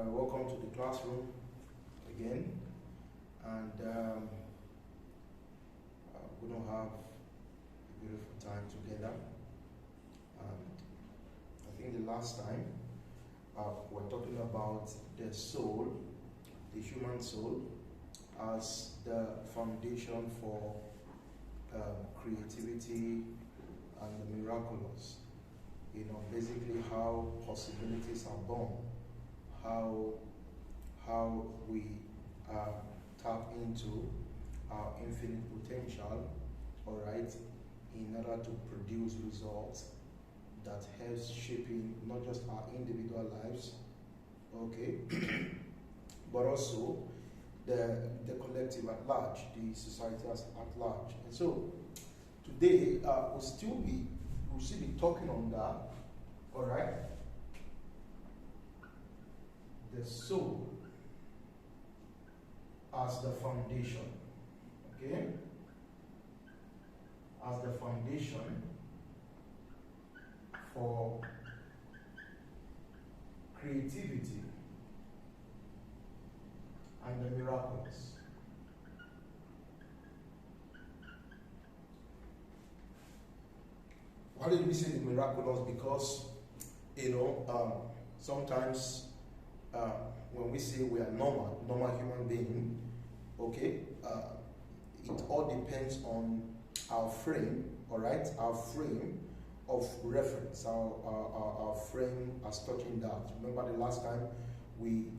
Welcome to the classroom again, and we're going to have a beautiful time together. And I think the last time we're talking about the soul, the human soul, as the foundation for creativity and the miraculous. You know, basically how possibilities are born, how we tap into our infinite potential, all right, in order to produce results that helps shaping not just our individual lives, okay, but also the collective at large, the society at large. And so today we'll still be talking on that, all right? The soul as the foundation, okay? As the foundation for creativity and the miraculous. Why did we say the miraculous? Because, you know, sometimes when we say we are normal human being, okay, it all depends on our frame, all right, our frame of reference, our frame as touching that. Remember the last time we,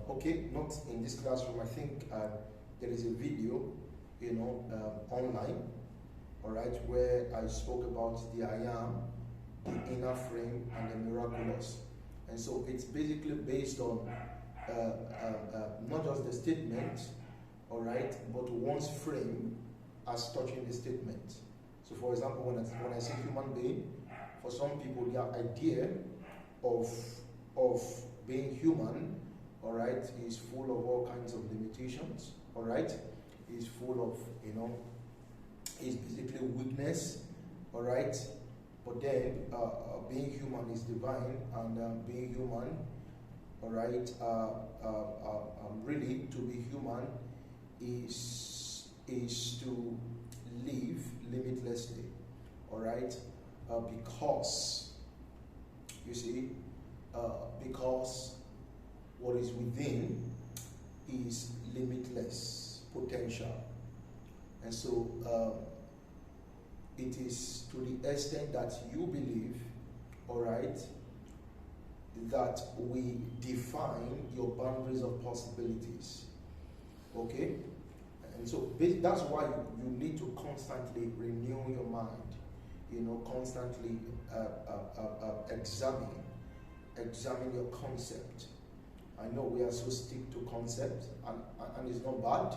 okay, not in this classroom, I think there is a video, you know, online, all right, where I spoke about the I am, the inner frame, and the miraculous. And so it's basically based on not just the statement, all right, but one's frame as touching the statement. So for example, when I say human being, for some people their idea of being human, all right, is full of all kinds of limitations, all right, is full of, you know, is basically weakness, all right, but then being human is divine, and being human, all right, really to be human is to live limitlessly, all right, because you see, because what is within is limitless potential. And so it is to the extent that you believe, all right, that we define your boundaries of possibilities, okay? And so that's why you need to constantly renew your mind, you know, constantly examine your concept. I know we are so stick to concept, and it's not bad,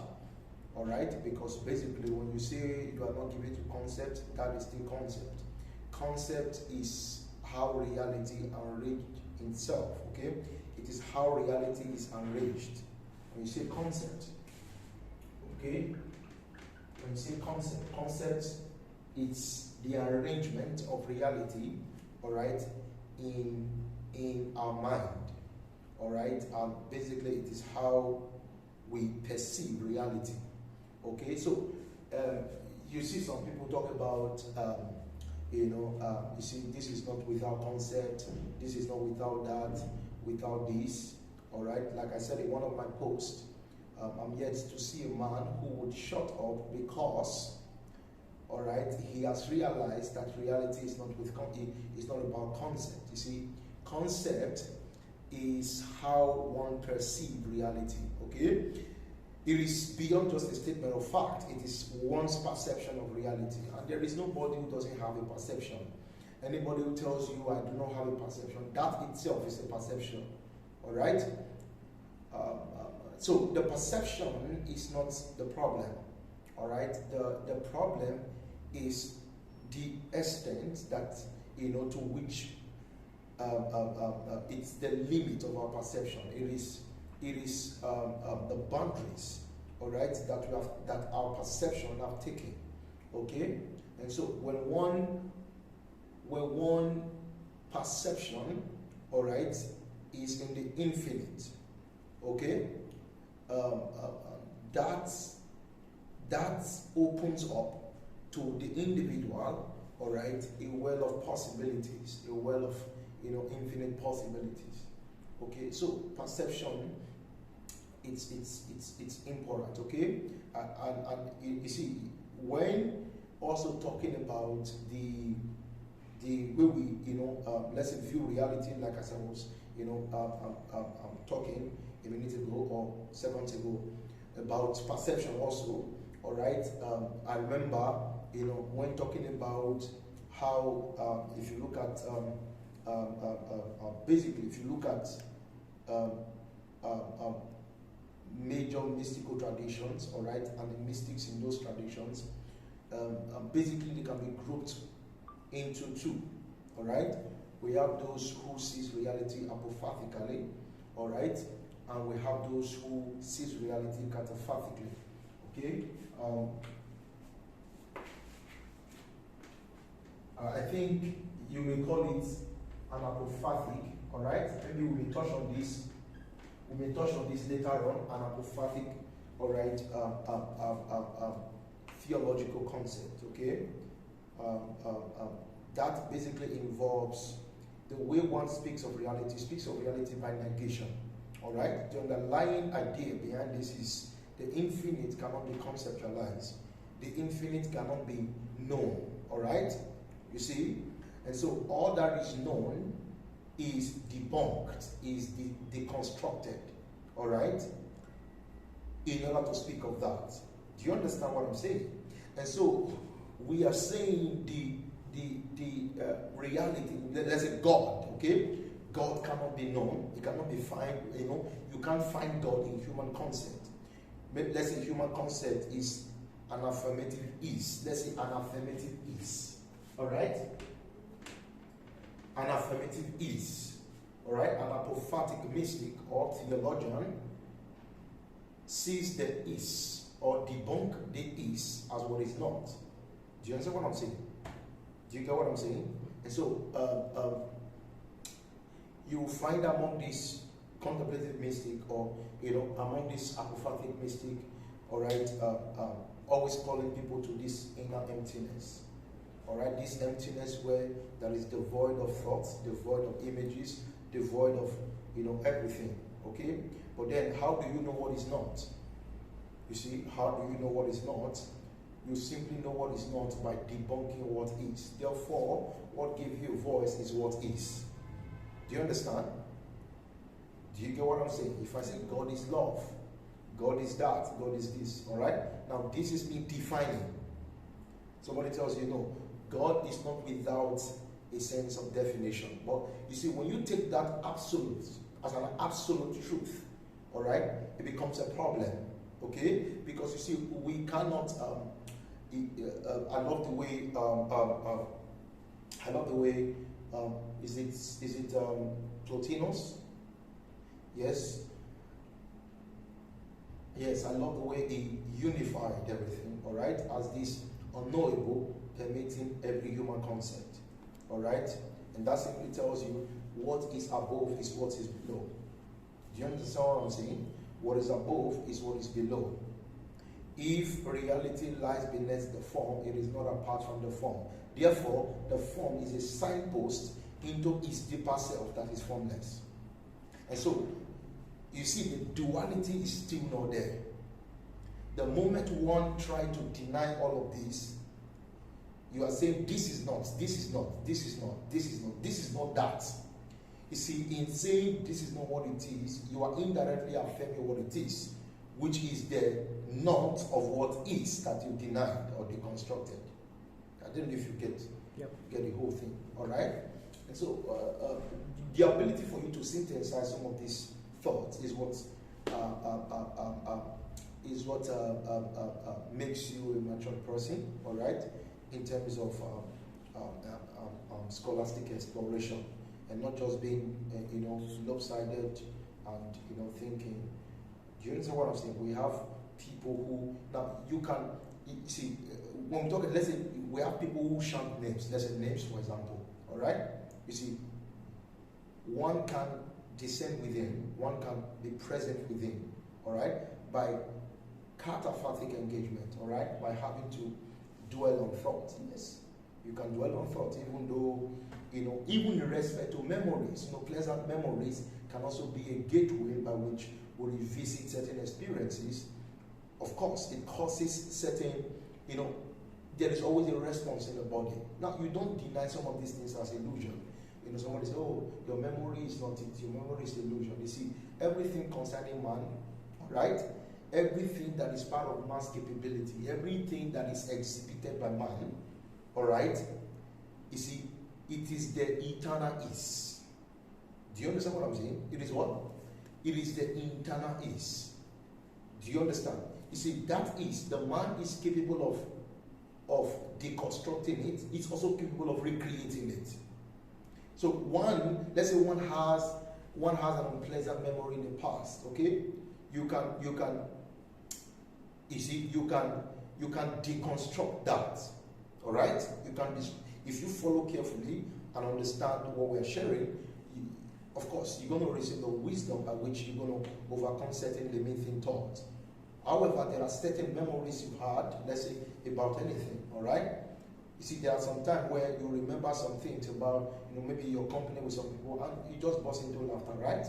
all right, because basically when you say you are not giving to concept, that is still concept. Concept is how reality enraged itself, okay? It is how reality is enraged. When you say concept, okay? When you say concept, it's the arrangement of reality, all right, in our mind, all right? And basically it is how we perceive reality. Okay, so you see some people talk about, you know, you see, this is not without concept, this is not without that, without this, all right? Like I said in one of my posts, I'm yet to see a man who would shut up because, all right, he has realized that reality is not about concept. You see, concept is how one perceives reality, okay? It is beyond just a statement of fact. It is one's perception of reality. And there is nobody who doesn't have a perception. Anybody who tells you, I do not have a perception, that itself is a perception. All right? So the perception is not the problem. All right? The problem is the extent that, you know, to which it's the limit of our perception. It is the boundaries, all right, that our perception have taken, okay? And so when one perception, all right, is in the infinite, Okay, that opens up to the individual, all right, a well of possibilities, a well of infinite possibilities. Okay, so perception, it's important. Okay, and you see, when also talking about the way we let's say view reality, like as I was talking a minute ago or seconds ago about perception also. All right, I remember when talking about how if you look at basically if you look at major mystical traditions, all right, and the mystics in those traditions, basically they can be grouped into two. All right, we have those who sees reality apophatically, all right, and we have those who sees reality cataphatically. Okay, I think you may call it an apophatic. All right, maybe we may touch on this. We may touch on this later on. An apophatic, all right, theological concept. Okay, that basically involves the way one speaks of reality by negation. All right, the underlying idea behind this is the infinite cannot be conceptualized. The infinite cannot be known. All right, you see, and so all that is known is debunked, is deconstructed. All right, in order to speak of that. Do you understand what I'm saying? And so we are saying the reality. Let's say God. Okay, God cannot be known. It cannot be found. You can't find God in human concept. Let's say human concept is an affirmative is. Let's say an affirmative is. All right, an affirmative is. All right, an apophatic mystic or theologian sees the is or debunk the is as what is not. Do you understand what I'm saying? Do you get what I'm saying? And so you find among this contemplative mystic or among this apophatic mystic, all right, always calling people to this inner emptiness. All right, this emptiness where there is devoid of thoughts, devoid of images, devoid of everything. Okay, but then how do you know what is not? You see, how do you know what is not? You simply know what is not by debunking what is. Therefore, what gives you a voice is what is. Do you understand? Do you get what I'm saying? If I say God is love, God is that, God is this, all right? Now, this is me defining. Somebody tells you, no, God is not without a sense of definition. But you see, when you take that absolute as an absolute truth, all right, it becomes a problem, okay? Because you see, we cannot. I love the way. I love the way. Is it Plotinus? Yes. Yes, I love the way he unified everything. All right, as this unknowable permeating every human concept. All right, and that simply tells you what is above is what is below. Do you understand what I'm saying? What is above is what is below. If reality lies beneath the form, it is not apart from the form. Therefore, the form is a signpost into its deeper self that is formless. And so, you see, the duality is still not there. The moment one tries to deny all of this, you are saying this is not, this is not, this is not, this is not, this is not that. You see, in saying this is not what it is, you are indirectly affirming what it is, which is the not of what is that you denied or deconstructed. I don't know if you get the whole thing, all right? And so the ability for you to synthesize some of these thoughts is what makes you a mature person, all right? In terms of scholastic exploration, and not just being lopsided and thinking. Do you understand what I'm saying? We have people who now you can see when we talk. Let's say we have people who chant names. Let's say names, for example. All right. You see, one can descend within, one can be present within, all right, by cataphatic engagement, all right, by having to dwell on thought. Yes, you can dwell on thought, even though, even in respect to memories, pleasant memories can also be a gateway by which we revisit certain experiences. Of course, it causes certain, there is always a response in the body. Now, you don't deny some of these things as illusion. Somebody says, oh, your memory is not it, your memory is illusion. You see, everything concerning man, right? Everything that is part of man's capability, everything that is exhibited by man, all right? You see, it is the eternal is. Do you understand what I'm saying? It is what? It is the internal is. Do you understand? You see, that is, the man is capable of deconstructing it. It's also capable of recreating it. So let's say one has an unpleasant memory in the past, okay? You can deconstruct that, all right? If you follow carefully and understand what we are sharing, of course, you're going to receive the wisdom by which you're going to overcome certain limiting thoughts. However, there are certain memories you've had, let's say, about anything, all right? You see, there are some times where you remember some things about, maybe your company with some people, and you just burst into laughter, right?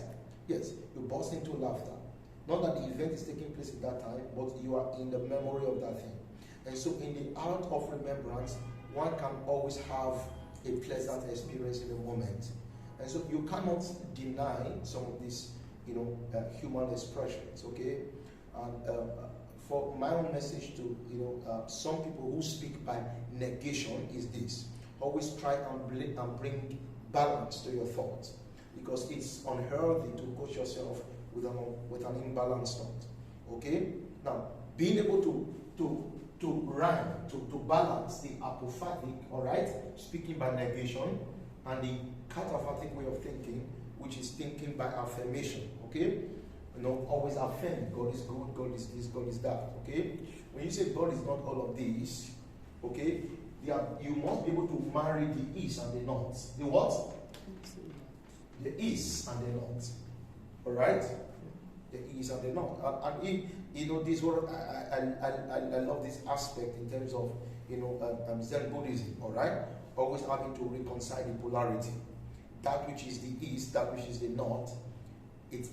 Yes, you burst into laughter. Not that the event is taking place at that time, but you are in the memory of that thing. And so in the art of remembrance, one can always have a pleasant experience in the moment. And so you cannot deny some of these, human expressions, okay? And for my own message to, some people who speak by negation is this. Always try and bring balance to your thoughts, because it's unhealthy to coach yourself with an imbalanced thought. Okay? Now, being able to rhyme, to balance the apophatic, all right, speaking by negation, and the cataphatic way of thinking, which is thinking by affirmation. Okay? Always affirm God is good, God is this, God is that. Okay? When you say God is not all of these, okay, you must be able to marry the is and the not. The what? The is and the not. All right? The is and the not. And this word, I love this aspect in terms of Zen Buddhism. All right? Always having to reconcile the polarity. That which is the is, that which is the not,